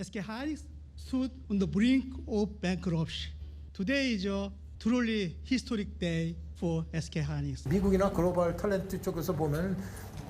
SK Hynix stood on the brink of bankruptcy. Today is a truly historic day for SK Hynix. 미국이나 글로벌 탤런트 쪽에서 보면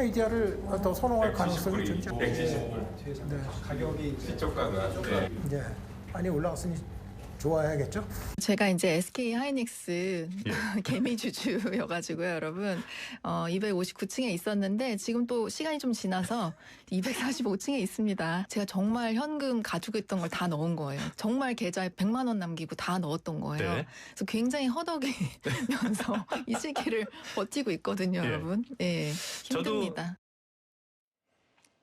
ADR을 더 선호할 가능성이 존재. 170불. 네. 가격이 시초가가 네. 많이 올라갔으니 좋아야겠죠. 제가 이제 SK 하이닉스 개미주주여가지고요, 여러분. 259층에 있었는데 지금 또 시간이 좀 지나서 245층에 있습니다. 제가 정말 현금 가지고 있던 걸 다 넣은 거예요. 정말 계좌에 100만 원 남기고 다 넣었던 거예요. 네. 그래서 굉장히 허덕이면서 이 시기를 버티고 있거든요, 여러분. 예, 힘듭니다.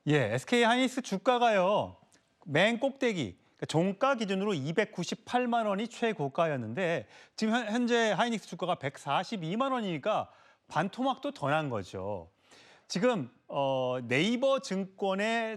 예, SK 하이닉스 주가가요. 맨 꼭대기. 종가 기준으로 298만 원이 최고가였는데 지금 현재 하이닉스 주가가 142만 원이니까 반토막도 더 난 거죠. 지금 네이버 증권에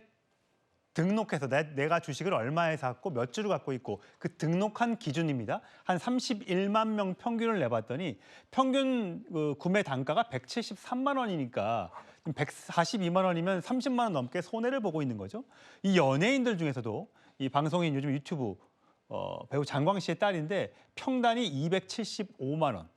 등록해서 내가 주식을 얼마에 샀고 몇 주를 갖고 있고 그 등록한 기준입니다. 한 31만 명 평균을 내봤더니 평균 구매 단가가 173만 원이니까 142만 원이면 30만 원 넘게 손해를 보고 있는 거죠. 이 연예인들 중에서도 이 방송인 요즘 유튜브 배우 장광 씨의 딸인데 평단이 275만 원.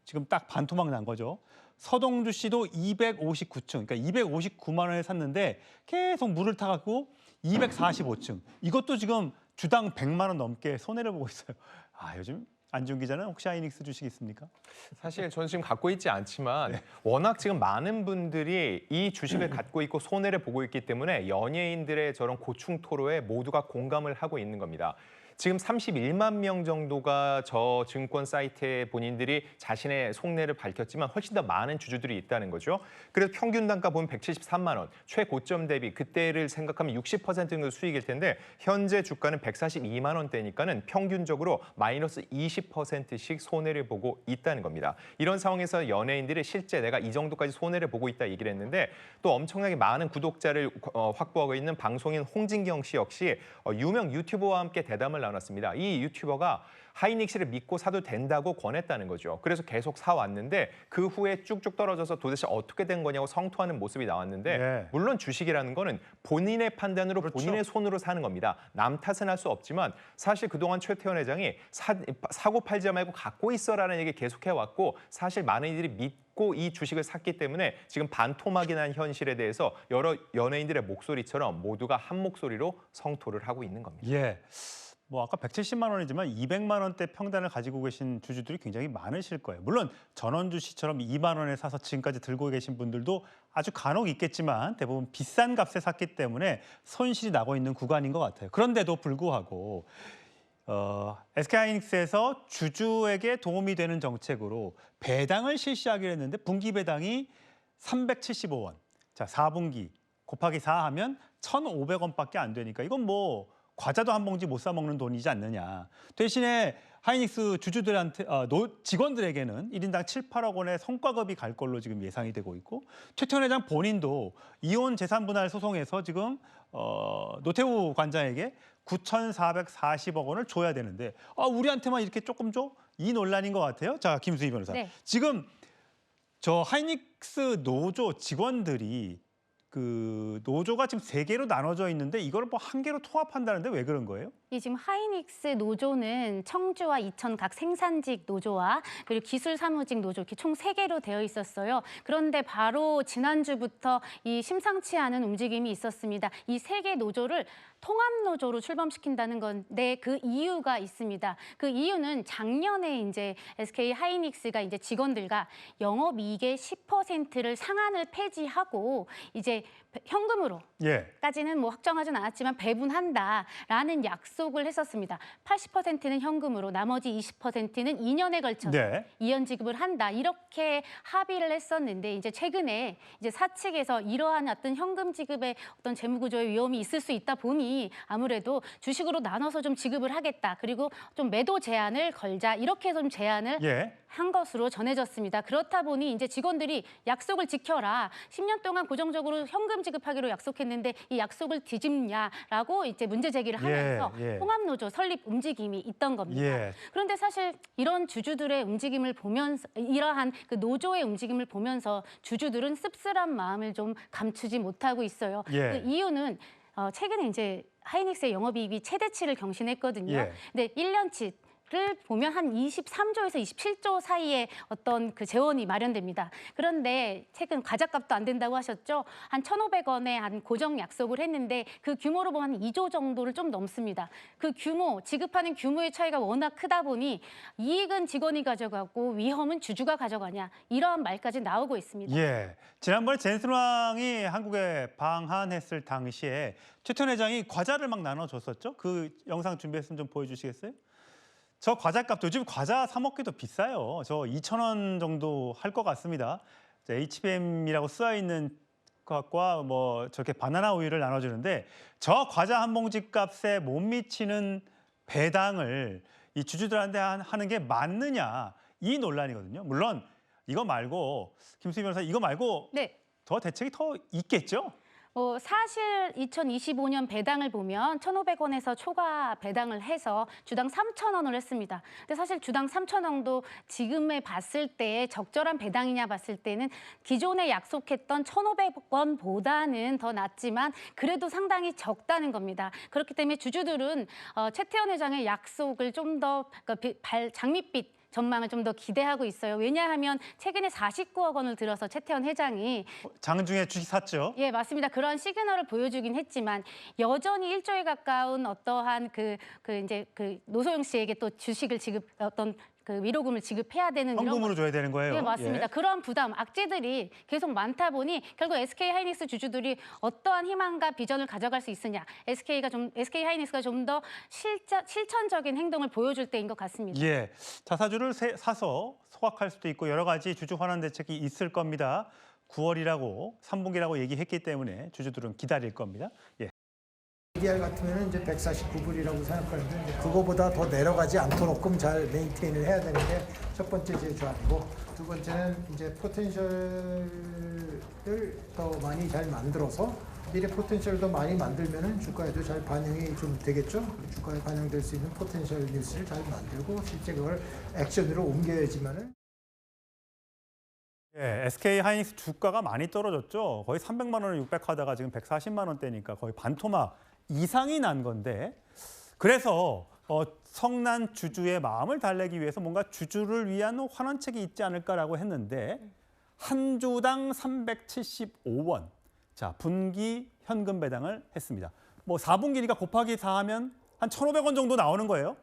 지금 딱 반토막 난 거죠. 서동주 씨도 259층, 그러니까 259만 원에 샀는데 계속 물을 타갖고 245층. 이것도 지금 주당 100만 원 넘게 손해를 보고 있어요. 아, 요즘 안지훈 기자는 혹시 하이닉스 주식 있습니까? 사실 저는 지금 갖고 있지 않지만 워낙 지금 많은 분들이 이 주식을 갖고 있고 손해를 보고 있기 때문에 연예인들의 저런 고충토로에 모두가 공감을 하고 있는 겁니다. 지금 31만 명 정도가 저 증권 사이트에 본인들이 자신의 속내를 밝혔지만 훨씬 더 많은 주주들이 있다는 거죠. 그래서 평균 단가 보면 173만 원, 최고점 대비 그때를 생각하면 60% 정도 수익일 텐데 현재 주가는 142만 원대니까는 평균적으로 마이너스 20%씩 손해를 보고 있다는 겁니다. 이런 상황에서 연예인들이 실제 내가 이 정도까지 손해를 보고 있다 얘기를 했는데 또 엄청나게 많은 구독자를 확보하고 있는 방송인 홍진경 씨 역시 유명 유튜버와 함께 대담을 나눴습니다. 이 유튜버가 하이닉스를 믿고 사도 된다고 권했다는 거죠. 그래서 계속 사왔는데 그 후에 쭉쭉 떨어져서 도대체 어떻게 된 거냐고 성토하는 모습이 나왔는데 물론 주식이라는 거는 본인의 판단으로 본인의 손으로 사는 겁니다. 남 탓은 할 수 없지만 사실 그동안 최태원 회장이 사고 팔지 말고 갖고 있어라는 얘기 계속해왔고 사실 많은 이들이 믿고 이 주식을 샀기 때문에 지금 반토막이 난 현실에 대해서 여러 연예인들의 목소리처럼 모두가 한 목소리로 성토를 하고 있는 겁니다. 예. 뭐 아까 170만 원이지만 200만 원대 평단을 가지고 계신 주주들이 굉장히 많으실 거예요. 물론 전원주 씨처럼 2만 원에 사서 지금까지 들고 계신 분들도 아주 간혹 있겠지만 대부분 비싼 값에 샀기 때문에 손실이 나고 있는 구간인 것 같아요. 그런데도 불구하고 SK하이닉스에서 주주에게 도움이 되는 정책으로 배당을 실시하기로 했는데 분기 배당이 375원. 자, 4분기 곱하기 4 하면 1,500원밖에 안 되니까 이건 뭐 과자도 한 봉지 못 사 먹는 돈이지 않느냐. 대신에 하이닉스 주주들한테 직원들에게는 1인당 7, 8억 원의 성과급이 갈 걸로 지금 예상이 되고 있고 최태원 회장 본인도 이혼 재산 분할 소송에서 지금 노태우 관장에게 9,440억 원을 줘야 되는데 우리한테만 이렇게 조금 줘? 이 논란인 것 같아요. 자, 김수희 변호사. 네. 지금 저 하이닉스 노조 직원들이 그 노조가 지금 3개로 나눠져 있는데 이걸 뭐 한 개로 통합한다는데 왜 그런 거예요? 이 지금 하이닉스 노조는 청주와 이천 각 생산직 노조와 그리고 기술사무직 노조 이렇게 총 3개로 되어 있었어요. 그런데 바로 지난주부터 이 심상치 않은 움직임이 있었습니다. 이 3개 노조를 통합노조로 출범시킨다는 건데 그 이유가 있습니다. 그 이유는 작년에 이제 SK 하이닉스가 이제 직원들과 영업이익의 10%를 상한을 폐지하고 이제 현금으로까지는 뭐 확정하진 않았지만 배분한다라는 약속을 했었습니다. 80%는 현금으로 나머지 20%는 2년에 걸쳐서 이연 지급을 한다. 이렇게 합의를 했었는데 이제 최근에 이제 사측에서 이러한 어떤 현금 지급의 어떤 재무구조의 위험이 있을 수 있다 보니 아무래도 주식으로 나눠서 좀 지급을 하겠다. 그리고 좀 매도 제한을 걸자. 이렇게 해서 좀 제한을 한 것으로 전해졌습니다. 그렇다 보니 이제 직원들이 약속을 지켜라. 10년 동안 고정적으로 현금 지급하기로 약속했는데 이 약속을 뒤집냐라고 이제 문제 제기를 하면서 통합노조 설립 움직임이 있던 겁니다. 그런데 사실 이런 주주들의 움직임을 보면서 이러한 그 노조의 움직임을 보면서 주주들은 씁쓸한 마음을 좀 감추지 못하고 있어요. 그 이유는 최근에 이제 하이닉스의 영업이익이 최대치를 경신했거든요. 예. 근데 1년치 를 보면 한 23조에서 27조 사이에 어떤 그 재원이 마련됩니다. 그런데 최근 과자값도 안 된다고 하셨죠? 한 1,500원에 한 고정 약속을 했는데 그 규모로 보면 한 2조 정도를 좀 넘습니다. 그 규모, 지급하는 규모의 차이가 워낙 크다 보니 이익은 직원이 가져가고 위험은 주주가 가져가냐 이러한 말까지 나오고 있습니다. 예. 지난번에 젠슨왕이 한국에 방한했을 당시에 최태원 회장이 과자를 막 나눠줬었죠? 그 영상 준비했으면 좀 보여주시겠어요? 저 과자값도 요즘 과자 사 먹기도 비싸요. 저 2,000원 정도 할 것 같습니다. HBM이라고 쓰여 있는 것과 뭐 저렇게 바나나 우유를 나눠주는데 저 과자 한 봉지 값에 못 미치는 배당을 이 주주들한테 하는 게 맞느냐 이 논란이거든요. 물론 이거 말고 김수희 변호사 이거 말고 네. 더 대책이 더 있겠죠? 사실 2025년 배당을 보면 1,500원에서 초과 배당을 해서 주당 3,000원을 했습니다. 근데 사실 주당 3,000원도 지금에 봤을 때 적절한 배당이냐 봤을 때는 기존에 약속했던 1,500원보다는 더 낮지만 그래도 상당히 적다는 겁니다. 그렇기 때문에 주주들은 최태원 회장의 약속을 좀 더 장밋빛 전망을 좀 더 기대하고 있어요. 왜냐하면 최근에 49억 원을 들어서 최태원 회장이 장중에 주식 샀죠. 예, 맞습니다. 그런 시그널을 보여주긴 했지만 여전히 1조에 가까운 어떠한 이제 노소영 씨에게 또 주식을 어떤 위로금을 지급해야 되는 현금으로 줘야 되는 거예요. 네, 맞습니다. 예. 그런 부담, 악재들이 계속 많다 보니 결국 SK 하이닉스 주주들이 어떠한 희망과 비전을 가져갈 수 있으냐, SK 하이닉스가 좀 더 실천적인 행동을 보여줄 때인 것 같습니다. 예, 자사주를 사서 소각할 수도 있고 여러 가지 주주 환원 대책이 있을 겁니다. 9월이라고 3분기라고 얘기했기 때문에 주주들은 기다릴 겁니다. 예. ADR 같으면 이제 149불이라고 생각하는데 이제 그거보다 더 내려가지 않도록끔 잘 메인테인을 해야 되는 게 첫 번째 제 조합이고 두 번째는 이제 포텐셜을 더 많이 잘 만들어서 미래 포텐셜도 많이 만들면은 주가에도 잘 반영이 좀 되겠죠. 주가에 반영될 수 있는 포텐셜 뉴스를 잘 만들고 실제 그걸 액션으로 옮겨야지만은. 예, SK 하이닉스 주가가 많이 떨어졌죠. 거의 300만 원을 600하다가 지금 140만 원대니까 거의 반토막 이상이 난 건데 그래서 성난 주주의 마음을 달래기 위해서 뭔가 주주를 위한 환원책이 있지 않을까라고 했는데 한 주당 375원. 자, 분기 현금 배당을 했습니다. 뭐 4분기니까 곱하기 4하면 한 1,500원 정도 나오는 거예요.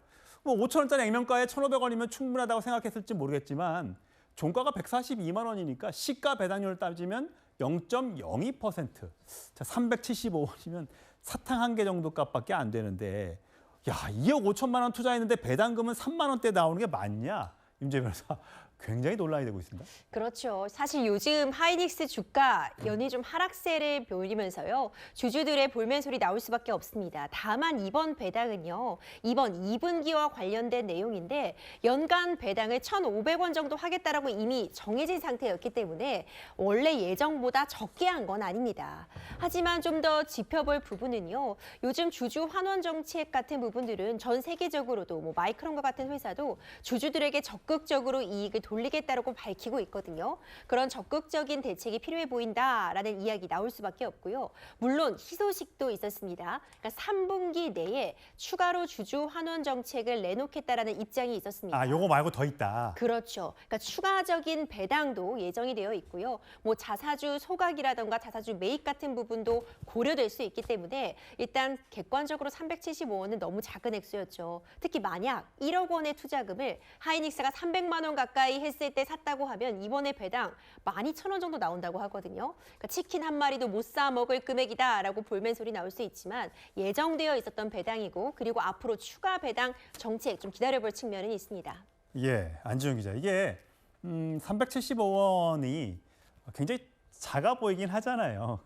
뭐 5,000원짜리 액면가에 1,500원이면 충분하다고 생각했을지 모르겠지만 종가가 142만 원이니까 시가 배당률을 따지면 0.02%. 자, 375원이면 사탕 한 개 정도 값밖에 안 되는데 야, 2억 5천만 원 투자했는데 배당금은 3만 원대 나오는 게 맞냐? 임재 변호사. 굉장히 논란이 되고 있습니다. 그렇죠. 사실 요즘 하이닉스 주가 연이 좀 하락세를 보이면서요. 주주들의 볼멘 소리 나올 수밖에 없습니다. 다만 이번 배당은요. 이번 2분기와 관련된 내용인데 연간 배당을 1,500원 정도 하겠다라고 이미 정해진 상태였기 때문에 원래 예정보다 적게 한 건 아닙니다. 하지만 좀 더 짚어볼 부분은요. 요즘 주주 환원 정책 같은 부분들은 전 세계적으로도 뭐 마이크론과 같은 회사도 주주들에게 적극적으로 이익을 돌리겠다라고 밝히고 있거든요. 그런 적극적인 대책이 필요해 보인다라는 이야기 나올 수밖에 없고요. 물론 희소식도 있었습니다. 그러니까 3분기 내에 추가로 주주 환원 정책을 내놓겠다라는 입장이 있었습니다. 아, 요거 말고 더 있다. 그렇죠. 그러니까 추가적인 배당도 예정이 되어 있고요. 뭐 자사주 소각이라던가 자사주 매입 같은 부분도 고려될 수 있기 때문에 일단 객관적으로 375원은 너무 작은 액수였죠. 특히 만약 1억 원의 투자금을 하이닉스가 300만 원 가까이 했을 때 샀다고 하면 이번에 배당 12,000원 정도 나온다고 하거든요. 그러니까 치킨 한 마리도 못 사 먹을 금액이다라고 볼멘 소리 나올 수 있지만 예정되어 있었던 배당이고 그리고 앞으로 추가 배당 정책 좀 기다려볼 측면은 있습니다. 예, 안지용 기자. 이게 375원이 굉장히 작아 보이긴 하잖아요.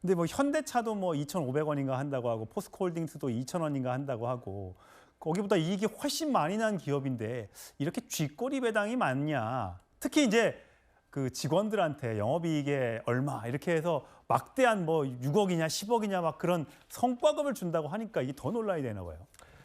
근데 뭐 현대차도 뭐 2,500원인가 한다고 하고 포스코홀딩스도 2,000원인가 한다고 하고 거기보다 이익이 훨씬 많이 난 기업인데 이렇게 쥐꼬리 배당이 많냐. 특히 이제 그 직원들한테 영업이익에 얼마 이렇게 해서 막대한 뭐 6억이냐 10억이냐 막 그런 성과급을 준다고 하니까 이게 더 논란이 되나 봐요.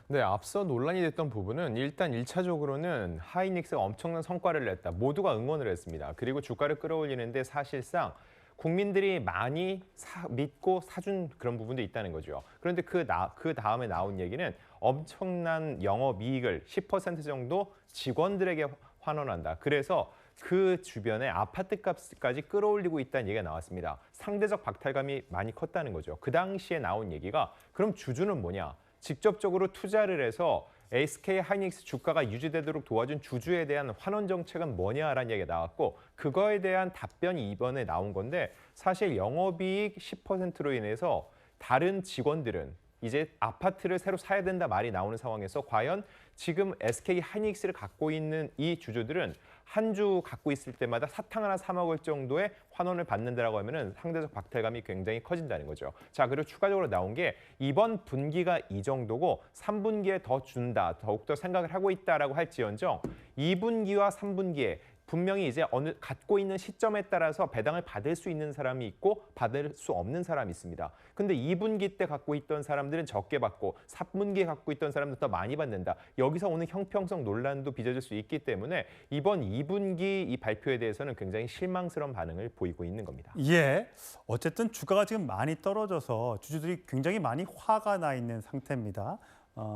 네, 앞서 논란이 됐던 부분은 일단 1차적으로는 하이닉스가 엄청난 성과를 냈다. 모두가 응원을 했습니다. 그리고 주가를 끌어올리는데 사실상 국민들이 많이 믿고 사준 그런 부분도 있다는 거죠. 그런데 그 다음에 나온 얘기는 엄청난 영업이익을 10% 정도 직원들에게 환원한다. 그래서 그 주변에 아파트 값까지 끌어올리고 있다는 얘기가 나왔습니다. 상대적 박탈감이 많이 컸다는 거죠. 그 당시에 나온 얘기가 그럼 주주는 뭐냐? 직접적으로 투자를 해서 SK 하이닉스 주가가 유지되도록 도와준 주주에 대한 환원 정책은 뭐냐라는 얘기가 나왔고 그거에 대한 답변이 이번에 나온 건데 사실 영업이익 10%로 인해서 다른 직원들은 이제 아파트를 새로 사야 된다 말이 나오는 상황에서 과연 지금 SK 하이닉스를 갖고 있는 이 주주들은 한 주 갖고 있을 때마다 사탕 하나 사 먹을 정도의 환원을 받는다라고 하면은 상대적 박탈감이 굉장히 커진다는 거죠. 자, 그리고 추가적으로 나온 게 이번 분기가 이 정도고 3분기에 더 준다, 더욱더 생각을 하고 있다라고 할지언정 2분기와 3분기에 분명히 이제 갖고 있는 시점에 따라서 배당을 받을 수 있는 사람이 있고 받을 수 없는 사람이 있습니다. 근데 2분기 때 갖고 있던 사람들은 적게 받고 3분기에 갖고 있던 사람들은 더 많이 받는다. 여기서 오는 형평성 논란도 빚어질 수 있기 때문에 이번 2분기 이 발표에 대해서는 굉장히 실망스러운 반응을 보이고 있는 겁니다. 예, 어쨌든 주가가 지금 많이 떨어져서 주주들이 굉장히 많이 화가 나 있는 상태입니다.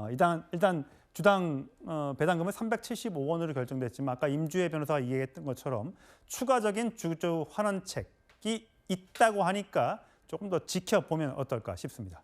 일단 주당 배당금은 375원으로 결정됐지만 아까 임주혜 변호사가 이야기했던 것처럼 추가적인 주주 환원책이 있다고 하니까 조금 더 지켜보면 어떨까 싶습니다.